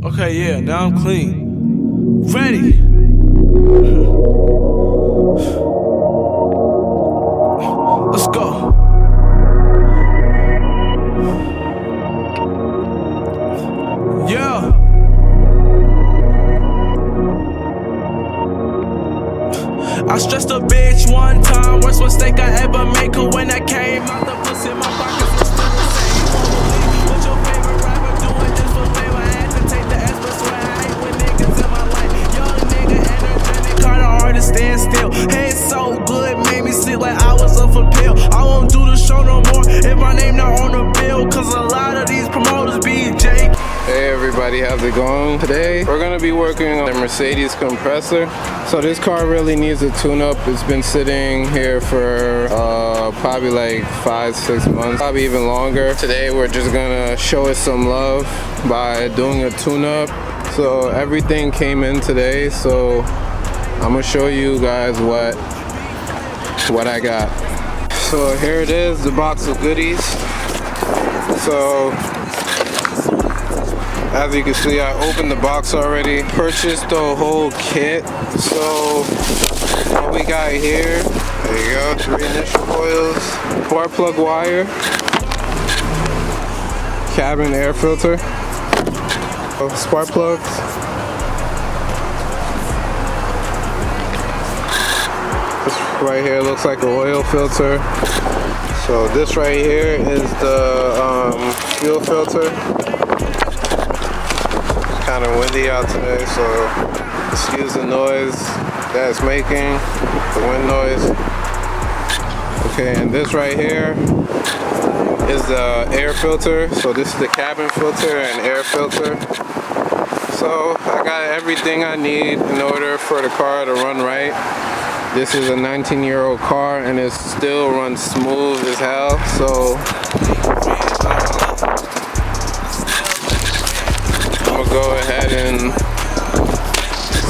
Okay, yeah, now I'm clean. Ready. Let's go. Yeah. I stressed a bitch one time, worst mistake I ever made. Cause when I came out the pussy, my pockets were still the same. What's your favorite rapper doing this for fame? I had to take the S, but swear I hate when niggas in my life. Young nigga, energetic, kinda hard to stand still. Head so good, made me sleep like I was up for pill. I won't do the show no more if my name not on the bill. Cause a lot of these promoters be Jake. Hey everybody, how's it going? Today we're gonna be working on the Mercedes compressor. So this car really needs a tune-up. It's been sitting here for probably like 5-6 months, probably even longer. Today we're just gonna show it some love by doing a tune-up. So everything came in today, so I'm gonna show you guys what I got. So here it is, the box of goodies. So as you can see, I opened the box already, purchased the whole kit. So what we got here, there you go, 3 initial coils, spark plug wire, cabin air filter, spark plugs, this right here looks like an oil filter. So this right here is the fuel filter. Kind of windy out today, so excuse the noise that it's making, the wind noise. Okay, and this right here is the air filter. So this is the cabin filter and air filter. So I got everything I need in order for the car to run right. This is a 19-year-old car and it still runs smooth as hell. So I'm gonna go ahead and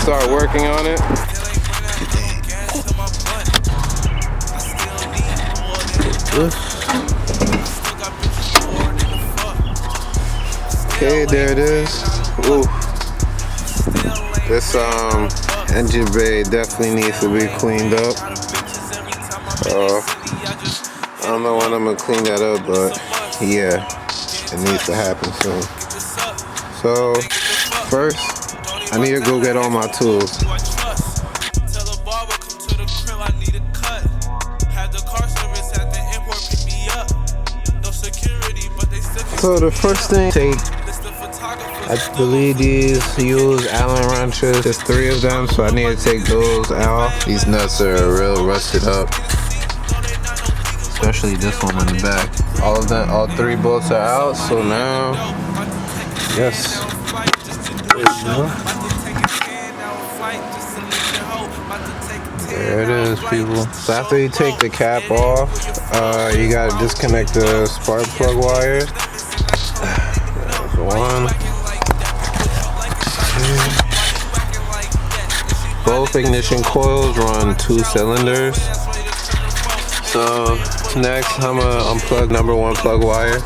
start working on it. Okay, there it is. Ooh. This engine bay definitely needs to be cleaned up. I don't know when I'm gonna clean that up, but yeah, it needs to happen soon. So first, I need to go get all my tools. So the first thing, I believe these use Allen wrenches. There's 3 of them, so I need to take those out. These nuts are real rusted up, especially this one in the back. All 3 bolts are out, so now, yes. There it is, people. So after you take the cap off, you gotta disconnect the spark plug wire. There's 1. Both ignition coils run 2 cylinders. So next I'm gonna unplug number 1 plug wire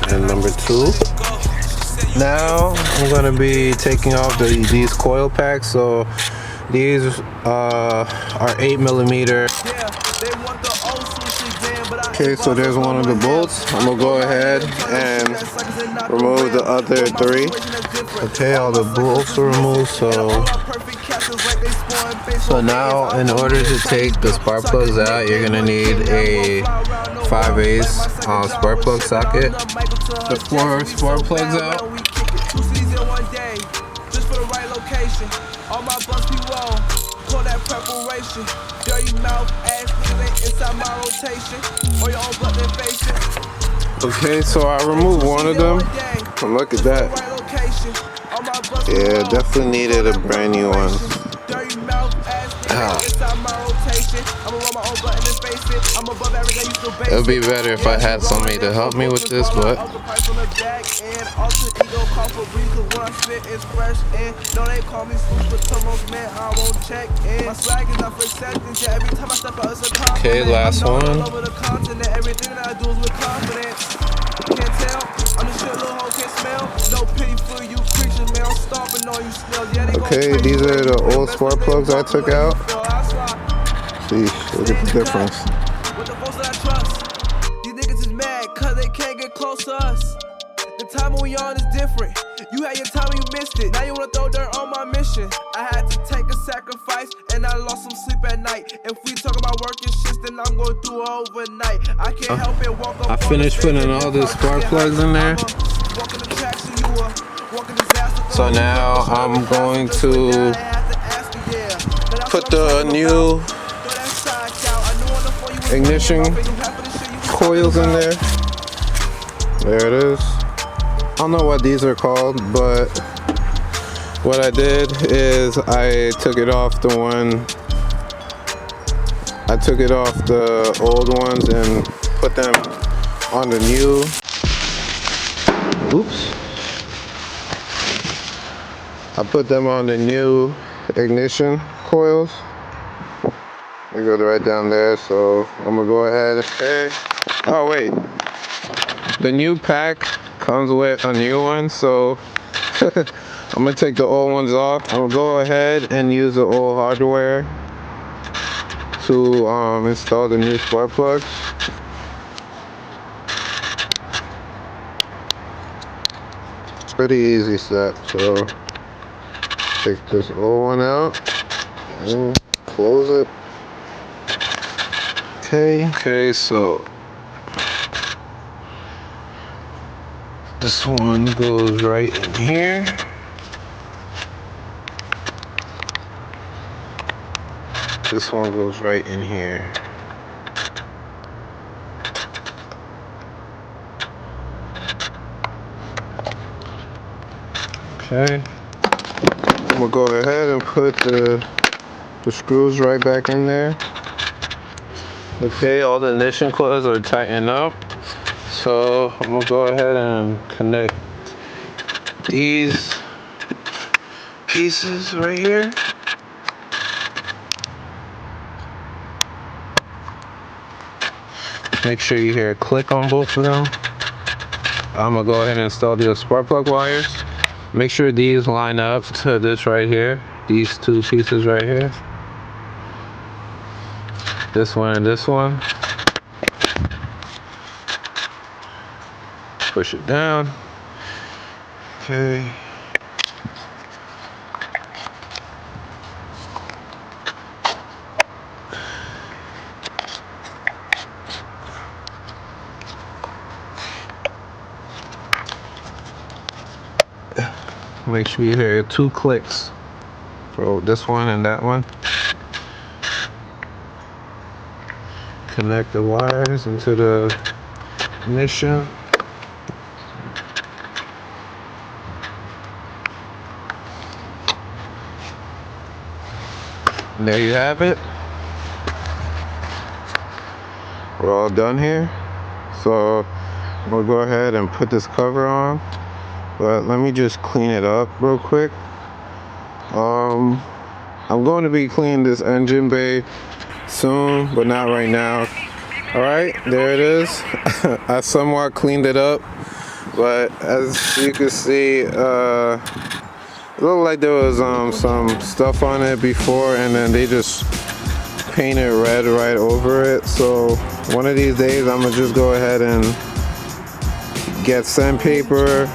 and number 2. Now I'm gonna be taking off these coil packs. So these are 8mm. Okay, so there's one of the bolts. I'm gonna go ahead and remove the other 3. Okay, all the bolts are removed. So now in order to take the spark plugs out, you're gonna need a 5/8 spark plug socket. The 4 spark plugs out. All my bus be roll, call that preparation. Dirty mouth, ass niggas ain't inside my rotation. Or your own blood and face it. Okay, so I removed one of them. And look at that. Yeah, definitely needed a brand new one. It would be better if I had somebody to help me with this, but okay, last one. Can't tell, I'm the shit little hoe can't smell. No pity for you creatures Okay, these are the old spark plugs I took out. See, look at the difference. With the folks that I trust, these niggas is mad cause they can't get close to us. The time we on is different. You had your time and you missed it. Now you wanna throw dirt on my mission. I had to take a sacrifice and I lost some sleep at night. If we talk about working shit, then I'm going through overnight. I can't help it. Walk up. I finished putting all the spark plugs in there. So now I'm going to put the new ignition coils in there. There it is. I don't know what these are called, but what I did is I took it off the old ones and put them on the new. Oops. I put them on the new ignition coils. They go right down there, so I'm gonna go ahead. Okay. Oh wait, the new pack comes with a new one, so I'm gonna take the old ones off. I'm gonna go ahead and use the old hardware to install the new spark plugs. Pretty easy step. So take this old one out and close it. Okay, so this one goes right in here. This one goes right in here. Okay. I'm gonna go ahead and put the screws right back in there. Okay, all the ignition coils are tightened up. So I'm gonna go ahead and connect these pieces right here. Make sure you hear a click on both of them. I'm gonna go ahead and install the spark plug wires. Make sure these line up to this right here. These two pieces right here. This one and this one. Push it down. Okay. Make sure you hear 2 clicks for this one and that one. Connect the wires into the ignition. And there you have it. We're all done here. So we'll go ahead and put this cover on. But let me just clean it up real quick. I'm going to be cleaning this engine bay soon, but not right now. Alright, there it is. I somewhat cleaned it up, but as you can see, it looked like there was some stuff on it before, and then they just painted red right over it. So one of these days I'm gonna just go ahead and get sandpaper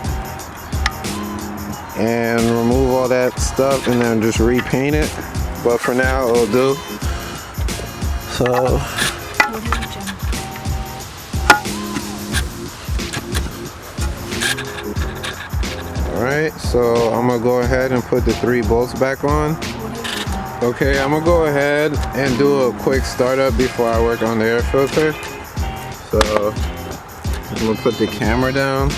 and remove all that stuff and then just repaint it, but for now it'll do. So alright, so I'm gonna go ahead and put the 3 bolts back on. Okay, I'm gonna go ahead and do a quick startup before I work on the air filter. So I'm gonna put the camera down.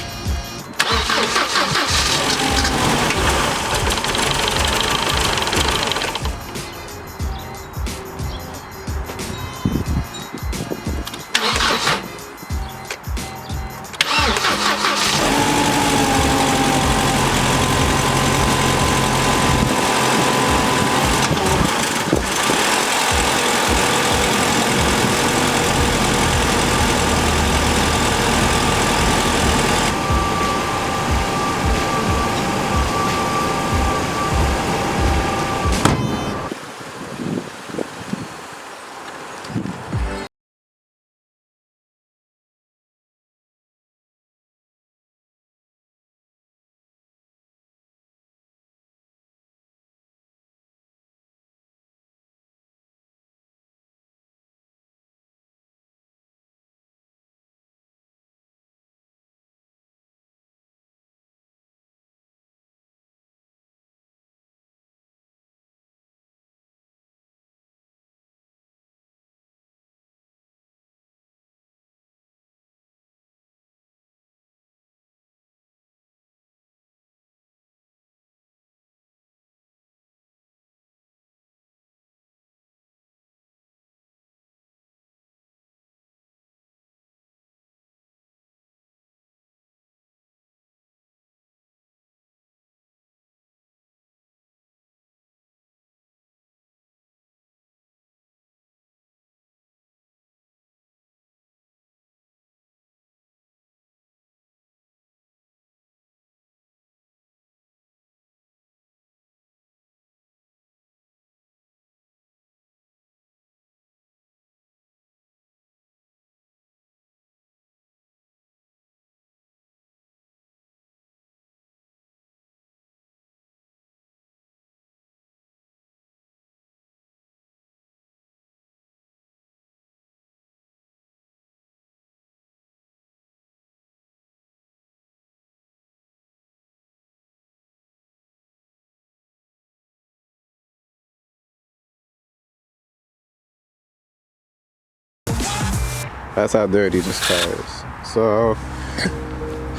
That's how dirty this car is. So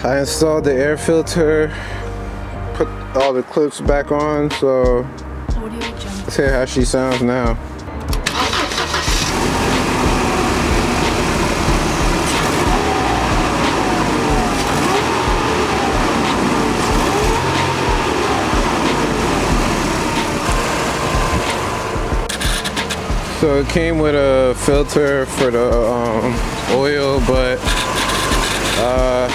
I installed the air filter, put all the clips back on, so let's hear how she sounds now. So it came with a filter for the oil, but I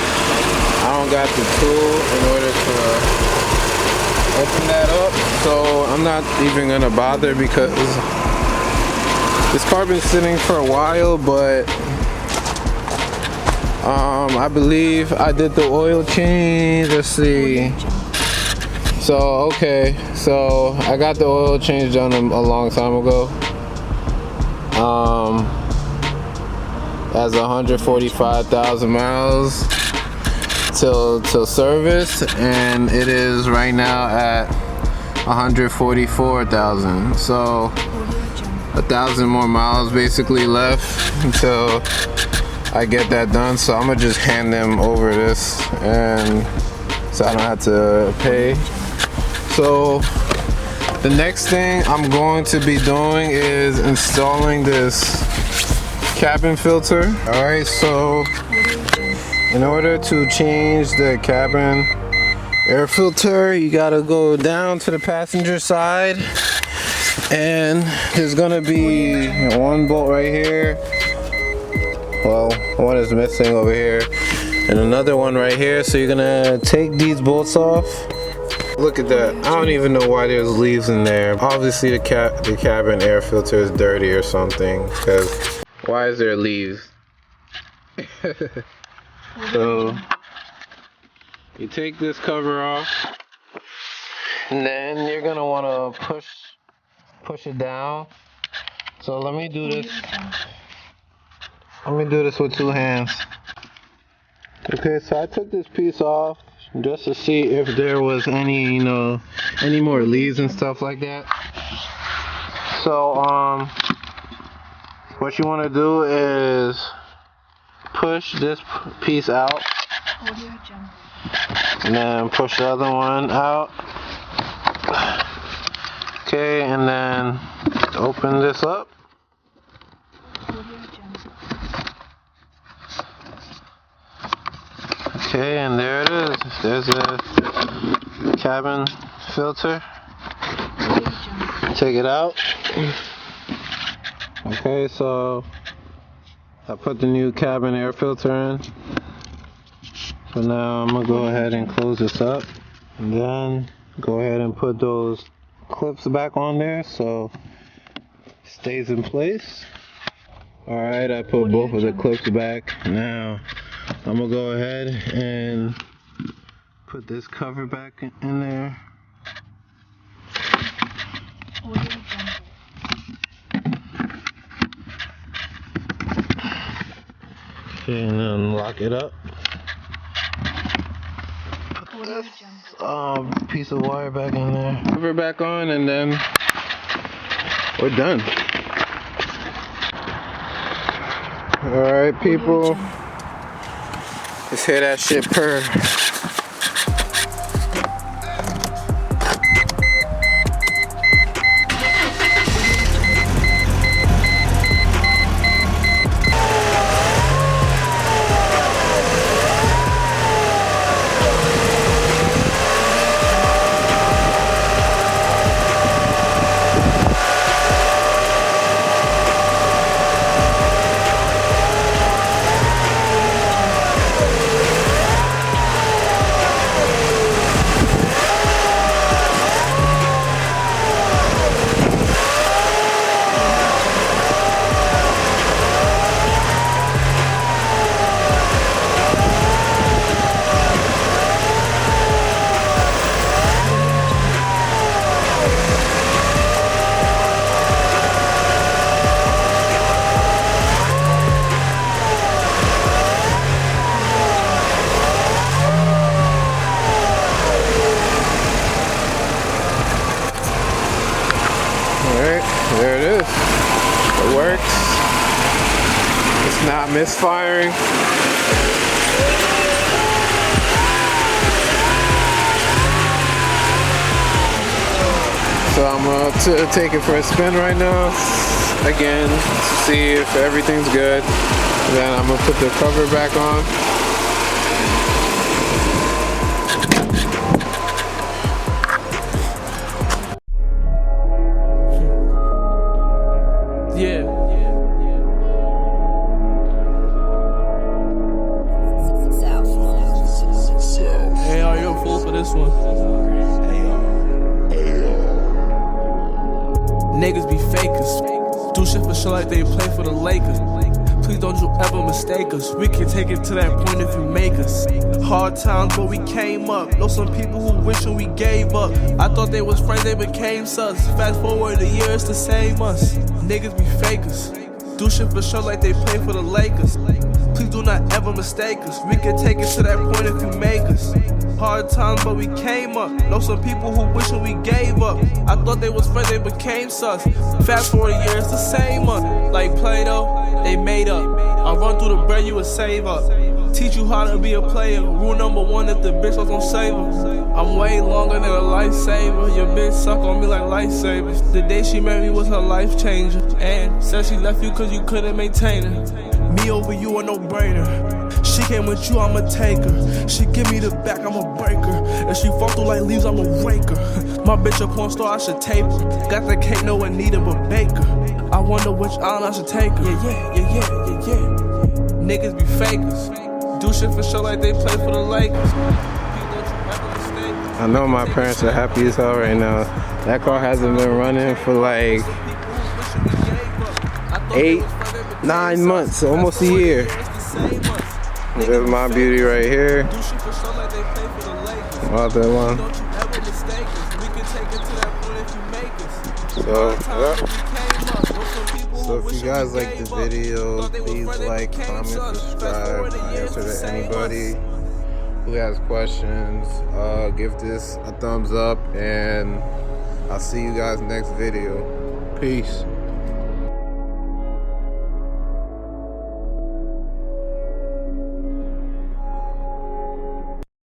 don't got the tool in order to open that up. So I'm not even gonna bother because this car's been sitting for a while, but I believe I did the oil change. Let's see. So okay, so I got the oil change done a long time ago. Has 145,000 miles till service, and it is right now at 144,000. So 1,000 more miles basically left until I get that done. So I'm gonna just hand them over this, and so I don't have to pay. So the next thing I'm going to be doing is installing this cabin filter. Alright, so in order to change the cabin air filter, you gotta go down to the passenger side, and there's gonna be one bolt right here. Well, one is missing over here, and another one right here. So you're gonna take these bolts off. Look at that. I don't even know why there's leaves in there. Obviously the cabin air filter is dirty or something, because why is there leaves? So you take this cover off, and then you're gonna want to push it down. So let me do this. Let me do this with two hands. Okay, so I took this piece off just to see if there was any, any more leaves and stuff like that. So what you want to do is push this piece out, and then push the other one out. Okay, and then open this up. Okay, and there it is. There's a cabin filter. Take it out. Okay, so I put the new cabin air filter in. So now I'm gonna go ahead and close this up, and then go ahead and put those clips back on there so it stays in place. Alright, I put both of the clips back. Now I'm gonna go ahead and put this cover back in there. Okay, and then lock it up. Put this piece of wire back in there. Cover back on, and then we're done. Alright, people. Let's hear that shit purr. misfiring. So I'm gonna take it for a spin right now, again, to see if everything's good. Then I'm gonna put the cover back on. Yeah. Hey, are you a fool for this one? Niggas be fakers. Do shit for sure like they play for the Lakers. Please don't you ever mistake us. We can take it to that point if you make us. Hard times, but we came up. Know some people who wishing we gave up. I thought they was friends, they became sus. Fast forward the years to save us. Niggas be fakers. Do shit for sure like they play for the Lakers. Please do not ever mistake us. We can take it to that point if you make us. Hard times, but we came up. Know some people who wishing we gave up. I thought they was friends, they became sus. Fast forward the years to same us. Like Play-Doh, they made up. I run through the bread, you would save up. Teach you how to be a player. Rule number one, if the bitch was gon' save her. I'm way longer than a lifesaver. Your bitch suck on me like lifesavers. The day she met me was her life changer. And said she left you cause you couldn't maintain her. Me over you a no-brainer. She came with you, I'ma take her. She give me the back, I'ma break her. If she fall through like leaves, I'ma rake her. My bitch a porn star, I should tape her. Got the cake, no one need her but bake her. I wonder which island I should take her. Yeah. Niggas be fakers. Do shit for sure like they play for the Lakers. I know my parents are happy as hell right now. That car hasn't been running for like 8-9 months, almost a year. There's my beauty right here. Other one. So if you guys like the video, please like, comment, subscribe. I answer to anybody who has questions. Give this a thumbs up, and I'll see you guys next video. Peace.